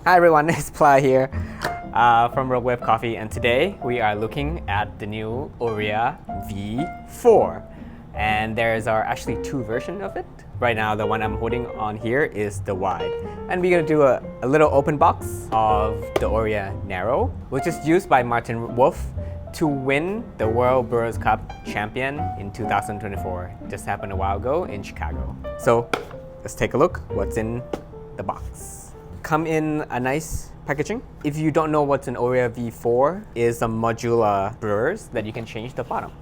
Hi everyone, it's Ply here from Orea Coffee, and today we are looking at the new Orea V4. And there's actually two versions of it. Right now, the one I'm holding on here is the wide. And we're gonna do a little open box of the Orea Narrow, which is used by Martin Wolf to win the World Brewers Cup champion in 2024. Just happened a while ago in Chicago. So let's take a look what's in the box. Come in a nice packaging. If you don't know what's an Orea V4, is a modular brewers that you can change the bottom.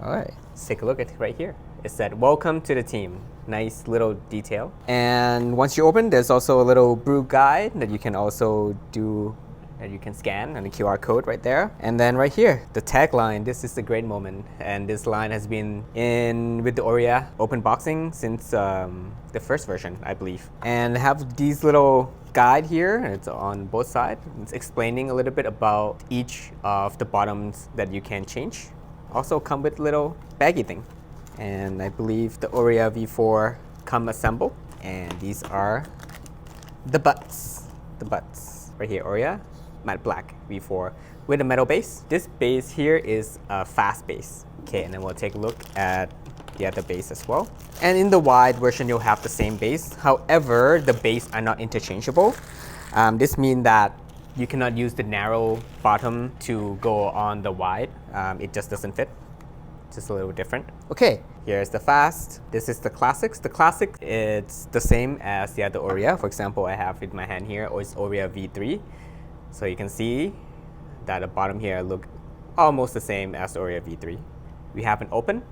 All right, let's take a look at it right here. It said, "Welcome to the team." Nice little detail. And once you open, there's also a little brew guide that you can also do, that you can scan, and the QR code right there. And then right here, the tagline, "This is the great moment." And this line has been in with the Orea open boxing since the first version, I believe. And have these little guide here, and it's on both sides. It's explaining a little bit about each of the bottoms that you can change. Also come with little baggy thing. And I believe the Orea V4 come assembled. And these are the butts. The butts right here, Orea matte black V4 with a metal base. This base here is a fast base. Okay, and then we'll take a look at the other base as well. And in the wide version, you'll have the same base. However, the base are not interchangeable. This means that you cannot use the narrow bottom to go on the wide. It just doesn't fit. Just a little different. Okay, here's the fast. This is the classics. The classic, it's the same as the other Orea. For example, I have in my hand here, it's Orea V3. So you can see that the bottom here look almost the same as the Orea V3. We have an open.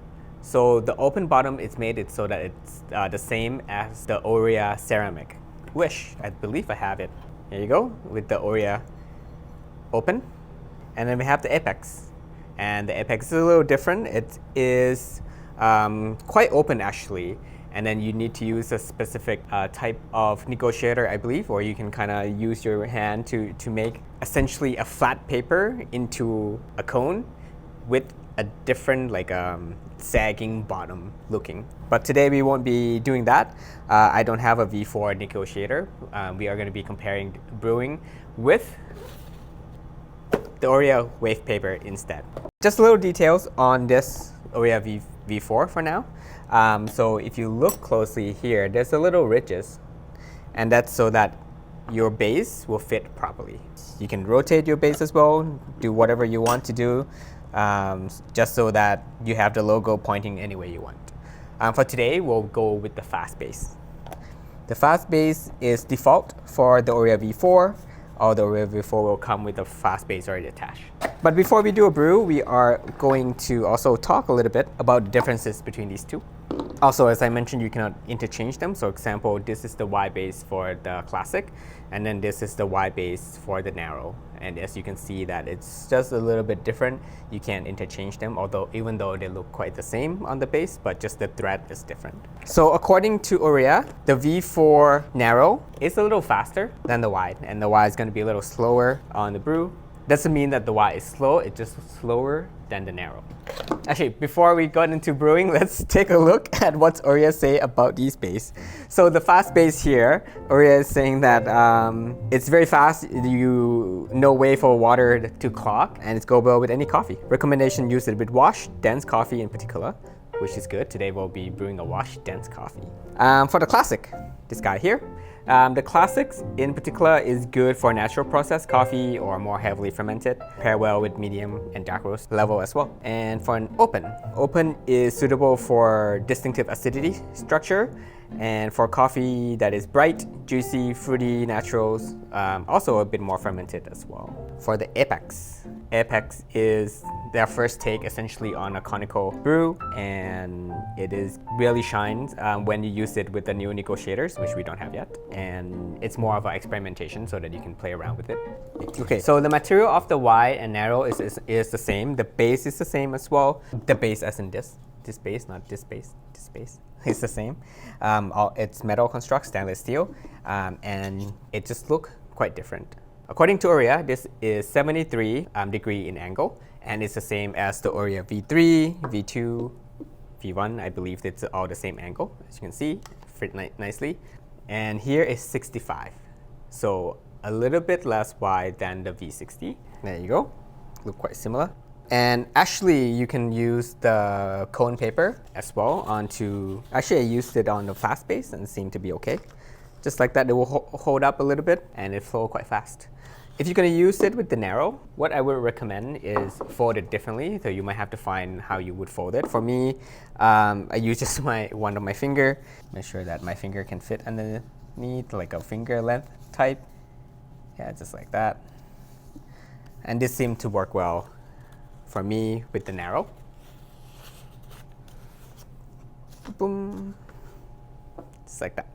So the open bottom is made it so that it's the same as the Orea ceramic, which I believe I have it. Here you go with the Orea open. And then we have the apex. And the apex is a little different. It is quite open actually. And then you need to use a specific type of negotiator, I believe, or you can kind of use your hand to make essentially a flat paper into a cone with a different sagging bottom looking. But today we won't be doing that. I don't have a V4 negotiator. We are going to be comparing brewing with the Orea wave paper instead. Just little details on this Orea V4 for now. So if you look closely here, there's a little ridges, and that's so that your base will fit properly. You can rotate your base as well, do whatever you want to do, just so that you have the logo pointing any way you want. For today, we'll go with the fast base. The fast base is default for the Orea V4. All the Orea V4 will come with a fast base already attached. But before we do a brew, we are going to also talk a little bit about the differences between these two. Also, as I mentioned, you cannot interchange them. So example, this is the wide base for the classic, and then this is the wide base for the narrow. And as you can see that it's just a little bit different. You can't interchange them, even though they look quite the same on the base, but just the thread is different. So according to Orea, the V4 narrow is a little faster than the wide, and the wide is going to be a little slower on the brew. Doesn't mean that the wide is slow, it's just slower than the narrow. Actually, before we got into brewing, let's take a look at what Orea say about these base. So the fast base here, Orea is saying that it's very fast, no way for water to clog, and it's go well with any coffee. Recommendation, use it with washed, dense coffee in particular, which is good. Today we'll be brewing a washed, dense coffee. For the classic, this guy here, the classics in particular is good for natural processed coffee or more heavily fermented. Pair well with medium and dark roast level as well. And for an open is suitable for distinctive acidity structure and for coffee that is bright, juicy, fruity naturals, also a bit more fermented as well. For the apex is their first take essentially on a conical brew, and it really shines when you use it with the new negotiators, which we don't have yet. And it's more of an experimentation so that you can play around with it. Okay, so the material of the wide and narrow is the same. The base is the same as well. The base as in this base, not this base, this base. It's the same. It's metal construct, stainless steel, and it just looks quite different. According to Orea, this is 73 degree in angle, and it's the same as the Orea V3, V2, V1. I believe it's all the same angle, as you can see, fit nicely. And here is 65. So a little bit less wide than the V60. There you go. Look quite similar. And actually, you can use the cone paper as well onto, actually I used it on the fast base and it seemed to be okay. Just like that, it will hold up a little bit and it flow quite fast. If you're going to use it with the narrow, what I would recommend is fold it differently. So you might have to find how you would fold it. For me, I use just one of my finger. Make sure that my finger can fit underneath, like a finger length type. Yeah, just like that. And this seemed to work well for me with the narrow. Boom. Just like that.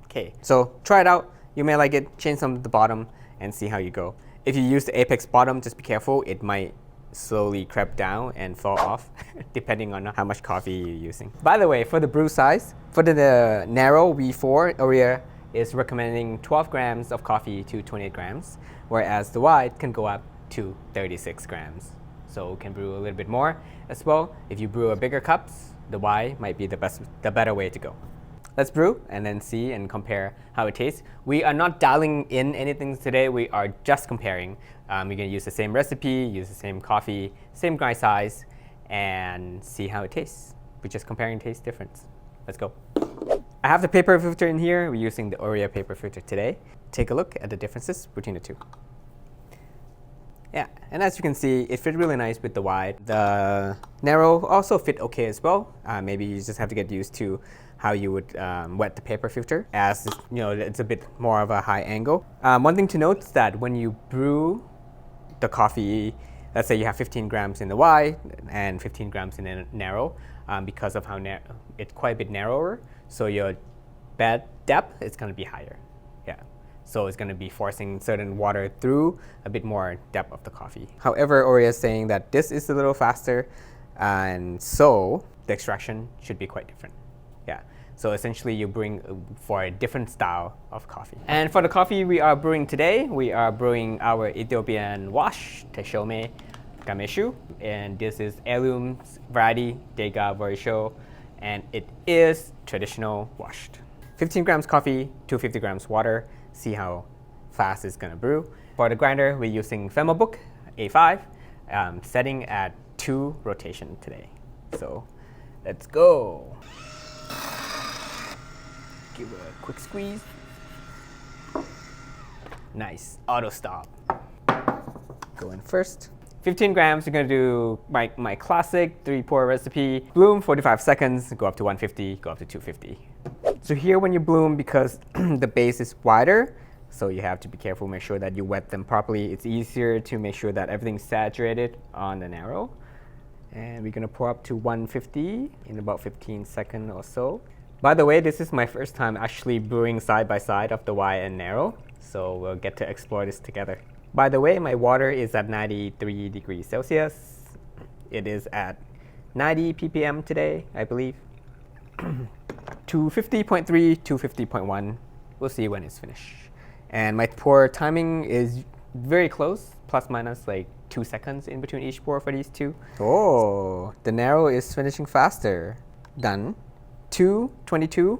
Okay, so try it out. You may like it, change some at the bottom and see how you go. If you use the apex bottom, just be careful. It might slowly creep down and fall off depending on how much coffee you're using. By the way, for the brew size, for the narrow V4, Orea is recommending 12 grams of coffee to 28 grams, whereas the wide can go up to 36 grams. So can brew a little bit more as well. If you brew a bigger cups, the wide might be the better way to go. Let's brew and then see and compare how it tastes. We are not dialing in anything today. We are just comparing. We're going to use the same recipe, use the same coffee, same grind size, and see how it tastes. We're just comparing taste difference. Let's go. I have the paper filter in here. We're using the Orea paper filter today. Take a look at the differences between the two. Yeah, and as you can see, it fit really nice with the wide. The narrow also fit okay as well. Maybe you just have to get used to how you would wet the paper filter, as it's a bit more of a high angle. One thing to note is that when you brew the coffee, let's say you have 15 grams in the wide and 15 grams in the narrow, because of how it's quite a bit narrower, so your bed depth is going to be higher. Yeah. So it's going to be forcing certain water through a bit more depth of the coffee. However, Orea is saying that this is a little faster, and so the extraction should be quite different. Yeah. So essentially, you bring for a different style of coffee. And for the coffee we are brewing today, we are brewing our Ethiopian wash, Teshome Gameshu, and this is heirloom variety, Dega Varisho, and it is traditional washed. 15 grams coffee, 250 grams water. See how fast it's going to brew. For the grinder, we're using Femobook A5, setting at 2 rotation today. So let's go. Give it a quick squeeze. Nice, auto stop. Go in first. 15 grams, you're going to do my classic 3-pour recipe. Bloom 45 seconds, go up to 150, go up to 250. So here when you bloom, because the base is wider, so you have to be careful, make sure that you wet them properly. It's easier to make sure that everything's saturated on the narrow. And we're going to pour up to 150 in about 15 seconds or so. By the way, this is my first time actually brewing side by side of the wide and narrow, so we'll get to explore this together. By the way, my water is at 93 degrees Celsius. It is at 90 ppm today, I believe. 250.3, 250.1. We'll see when it's finished. And my pour timing is very close, plus minus like 2 seconds in between each pour for these two. Oh, the narrow is finishing faster. Done. 2:22,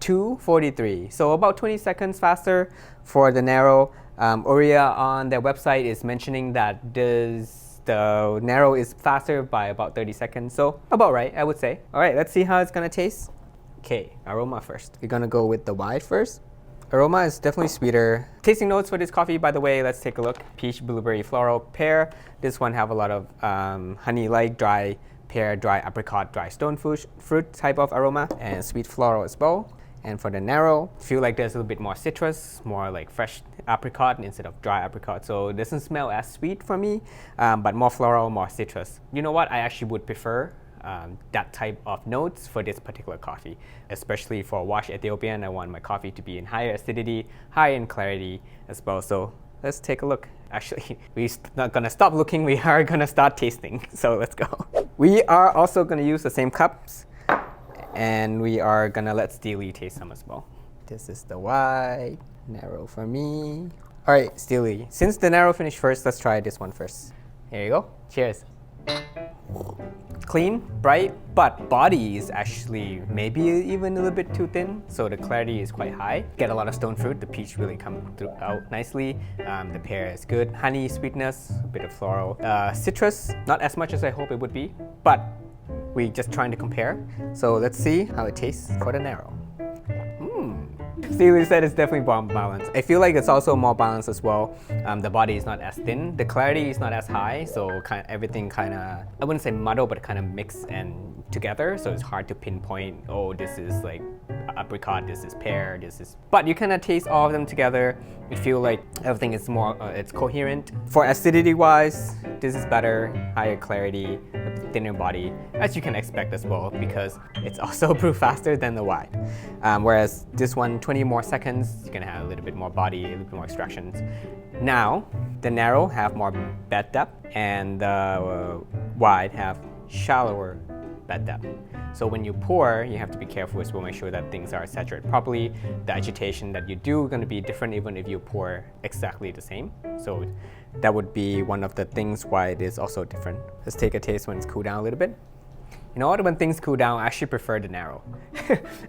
2:43. So about 20 seconds faster for the narrow. Orea on their website is mentioning that the narrow is faster by about 30 seconds. So about right, I would say. All right, let's see how it's gonna taste. Okay, aroma first. We're gonna go with the wide first. Aroma is definitely sweeter. Tasting notes for this coffee, by the way, let's take a look. Peach, blueberry, floral, pear. This one have a lot of honey-like, dry pear, dry apricot, dry stone fruit type of aroma, and sweet floral as well. And for the narrow, feel like there's a little bit more citrus, more like fresh apricot instead of dry apricot. So it doesn't smell as sweet for me, but more floral, more citrus. You know what? I actually would prefer that type of notes for this particular coffee. Especially for wash Ethiopian, I want my coffee to be in higher acidity, higher in clarity as well. So let's take a look. Actually, we're not gonna stop looking, we are gonna start tasting. So let's go. We are also gonna use the same cups, and we are gonna let Steely taste some as well. This is the wide, narrow for me. All right, Steely, since the narrow finished first, let's try this one first. Here you go, cheers. clean, bright, but body is actually maybe even a little bit too thin, so the clarity is quite high. Get a lot of stone fruit, the peach really comes out nicely. The pear is good. Honey, sweetness, a bit of floral. Citrus, not as much as I hope it would be, but we're just trying to compare. So let's see how it tastes for the narrow. Steely said it's definitely more balanced. I feel like it's also more balanced as well. The body is not as thin. The clarity is not as high, so everything kind of, I wouldn't say muddle, but kind of mix and together. So it's hard to pinpoint, oh, this is like apricot, this is pear, this is... But you kind of taste all of them together. You feel like everything is more, it's coherent. For acidity wise, this is better, higher clarity, thinner body, as you can expect as well, because it's also brewed faster than the wide. Whereas this one, 20 more seconds, you're gonna have a little bit more body, a little bit more extractions. Now, the narrow have more bed depth, and the wide have shallower bed depth. So when you pour, you have to be careful as well, make sure that things are saturated properly. The agitation that you do is going to be different even if you pour exactly the same. So that would be one of the things why it is also different. Let's take a taste when it's cooled down a little bit. You know what, when things cool down, I actually prefer the narrow.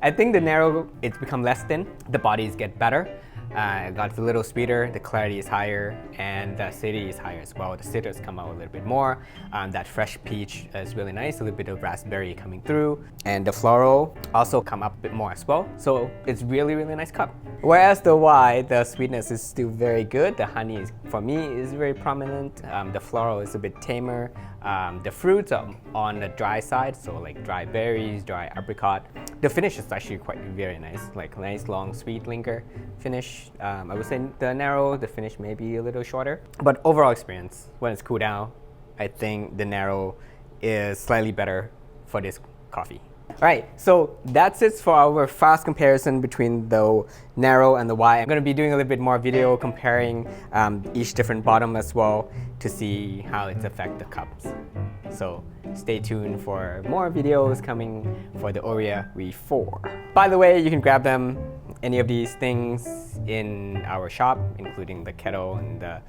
I think the narrow, it's become less thin, the bodies get better. It got a little sweeter, the clarity is higher, and the acidity is higher as well. The citrus come out a little bit more. That fresh peach is really nice, a little bit of raspberry coming through. And the floral also come up a bit more as well. So it's really, really nice cup. Whereas the wide, the sweetness is still very good. The honey, for me, is very prominent. The floral is a bit tamer. The fruits are on the dry side, so like dry berries, dry apricot. The finish is actually quite very nice, like nice long sweet linger finish. I would say the narrow, the finish may be a little shorter. But overall experience, when it's cooled down, I think the narrow is slightly better for this coffee. Alright, so that's it for our fast comparison between the narrow and the wide. I'm going to be doing a little bit more video comparing each different bottom as well to see how it affects the cups. So stay tuned for more videos coming for the Orea V4. By the way, you can grab them, any of these things, in our shop, including the kettle and the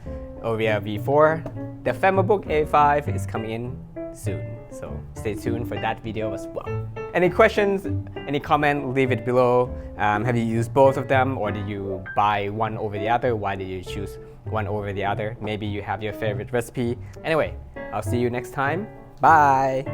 Orea V4. The Femabook A5 is coming in soon, so stay tuned for that video as well. Any questions, any comment, leave it below. Have you used both of them, or did you buy one over the other? Why did you choose one over the other? Maybe you have your favorite recipe. Anyway, I'll see you next time. Bye!